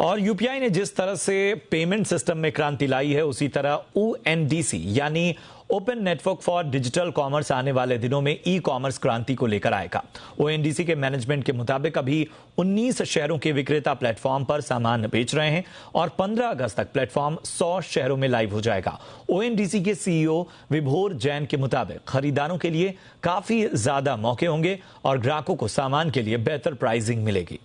और यूपीआई ने जिस तरह से पेमेंट सिस्टम में क्रांति लाई है, उसी तरह ओएनडीसी यानी open network for digital commerce आने वाले दिनों में ई कॉमर्स क्रांति को लेकर आएगा। ओएनडीसी के मैनेजमेंट के मुताबिक अभी 19 शहरों के विक्रेता प्लेटफॉर्म पर सामान बेच रहे हैं और 15 अगस्त तक प्लेटफॉर्म 100 शहरों में लाइव हो जाएगा। ओएनडीसी के सीईओ विभोर जैन के मुताबिक खरीदारों के लिए काफी ज्यादा मौके होंगे और ग्राहकों को सामान के लिए बेहतर प्राइसिंग मिलेगी।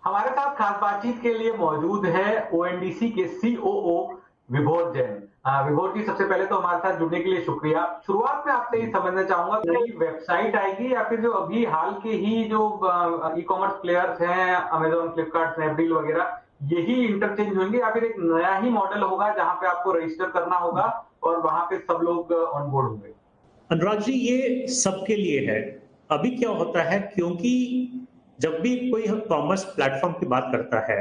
हमारे साथ खास बातचीत के लिए मौजूद है ओएनडीसी के सीओओ विभोर जैन। विभोर जी, सबसे पहले तो हमारे साथ जुड़ने के लिए शुक्रिया। शुरुआत में आपसे ये समझना चाहूंगा कि वेबसाइट आएगी या फिर जो अभी हाल के ही जो ई कॉमर्स प्लेयर्स हैं, अमेजोन, फ्लिपकार्ट, स्नैपडील वगैरह, यही इंटरचेंज होंगे या फिर एक नया ही मॉडल होगा जहां पे आपको रजिस्टर करना होगा और वहां पे सब लोग ऑनबोर्ड होंगे? अनुराग जी, ये सबके लिए है। अभी क्या होता है, क्योंकि जब भी कोई कॉमर्स प्लेटफॉर्म की बात करता है,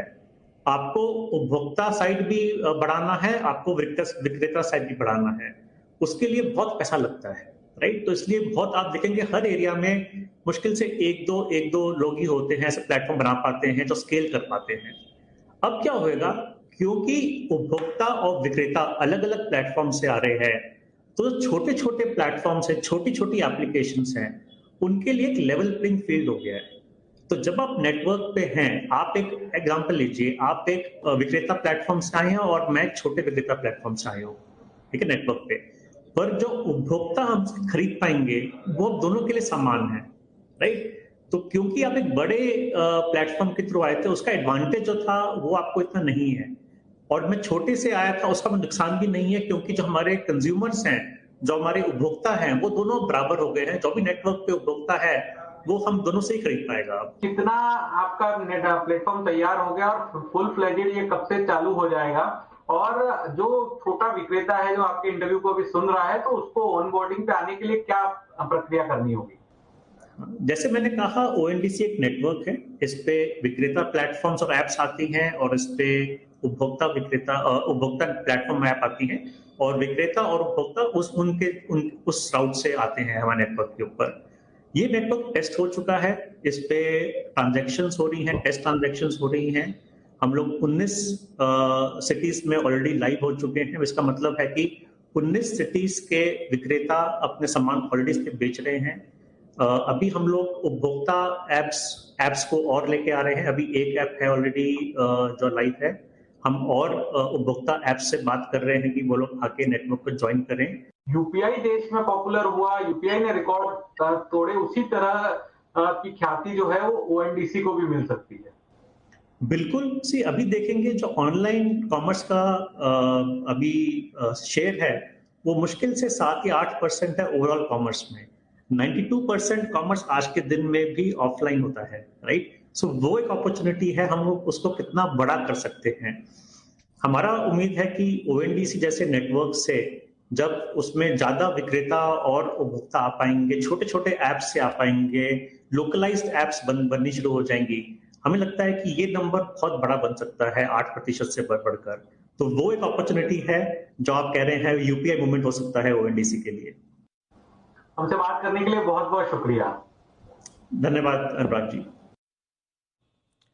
आपको उपभोक्ता साइड भी बढ़ाना है, आपको विक्रेता साइड भी बढ़ाना है। उसके लिए बहुत पैसा लगता है, राइट? तो इसलिए बहुत आप देखेंगे हर एरिया में मुश्किल से एक दो लोग ही होते हैं ऐसे प्लेटफॉर्म बना पाते हैं जो स्केल कर पाते हैं। अब क्या होएगा, क्योंकि उपभोक्ता और विक्रेता अलग अलग प्लेटफॉर्म से आ रहे हैं, तो छोटे छोटे प्लेटफॉर्म है, छोटी छोटी एप्लीकेशंस हैं, उनके लिए एक लेवल प्लेइंग फील्ड हो गया है। तो जब आप नेटवर्क पे हैं, आप एक एग्जांपल लीजिए, आप एक विक्रेता प्लेटफॉर्म से आए हैं और मैं एक छोटे विक्रेता प्लेटफॉर्म से आया हूँ, ठीक है, नेटवर्क पे। पर जो उपभोक्ता हमसे खरीद पाएंगे वो दोनों के लिए समान है, राइट? तो क्योंकि आप एक बड़े प्लेटफॉर्म के थ्रू आए थे, उसका एडवांटेज जो था वो आपको इतना नहीं है, और मैं छोटे से आया था, उसका नुकसान भी नहीं है, क्योंकि जो हमारे कंज्यूमर्स हैं, जो हमारे उपभोक्ता हैं, वो दोनों बराबर हो गए हैं। जो भी नेटवर्क पे उपभोक्ता है वो हम दोनों से ही खरीद पाएगा। कितना आपका नेट प्लेटफॉर्म तैयार हो गया और फुल फ्लेजेड ये कब से चालू हो जाएगा? और जो छोटा विक्रेता है जो आपके इंटरव्यू को अभी सुन रहा है, तो उसको ऑनबोर्डिंग पे आने के लिए क्या प्रक्रिया करनी होगी? जैसे मैंने कहा, ओएनडीसी एक नेटवर्क है, इस पे विक्रेता प्लेटफॉर्म्स और एप्स आती हैं, और इस पे उपभोक्ता प्लेटफॉर्म ऐप आती हैं, और विक्रेता और उपभोक्ता उस राउट से आते हैं हमारे नेटवर्क के ऊपर। ये नेटवर्क टेस्ट हो चुका है, इस पे ट्रांजैक्शंस हो रही हैं, टेस्ट ट्रांजैक्शंस हो रही हैं। हम लोग 19 सिटीज में ऑलरेडी लाइव हो चुके हैं। इसका मतलब है कि 19 सिटीज के विक्रेता अपने सामान ऑलरेडी पे बेच रहे हैं। अभी हम लोग उपभोक्ता एप्स को और लेके आ रहे हैं। अभी एक ऐप है ऑलरेडी जो लाइव है। हम और उपभोक्ता ऐप से बात कर रहे हैं कि वो लोग आके नेटवर्क को ज्वाइन करें। यूपीआई देश में पॉपुलर हुआ, यूपीआई ने रिकॉर्ड तोड़े, उसी तरह की ख्याति जो है वो ओएनडीसी को भी मिल सकती है। बिल्कुल। सी अभी देखेंगे जो ऑनलाइन कॉमर्स का अभी शेयर है, वो मुश्किल से 7 या 8% है ओवरऑल कॉमर्स में। 92% कॉमर्स आज के दिन में भी ऑफलाइन होता है, राइट? सो वो एक अपॉर्चुनिटी है, हम लोग उसको कितना बड़ा कर सकते हैं। हमारा उम्मीद है कि ओएनडीसी जैसे नेटवर्क से जब उसमें ज्यादा विक्रेता और उपभोक्ता आ पाएंगे, छोटे छोटे ऐप्स से आ पाएंगे, लोकलाइज्ड ऐप्स बननी शुरू हो जाएंगी, हमें लगता है कि ये नंबर बहुत बड़ा बन सकता है, 8% से बढ़कर। तो वो एक अपॉर्चुनिटी है जो आप कह रहे हैं, यूपीआई मूवमेंट हो सकता है ओएनडीसी के लिए। हमसे बात करने के लिए बहुत बहुत शुक्रिया। धन्यवाद अनुराग जी।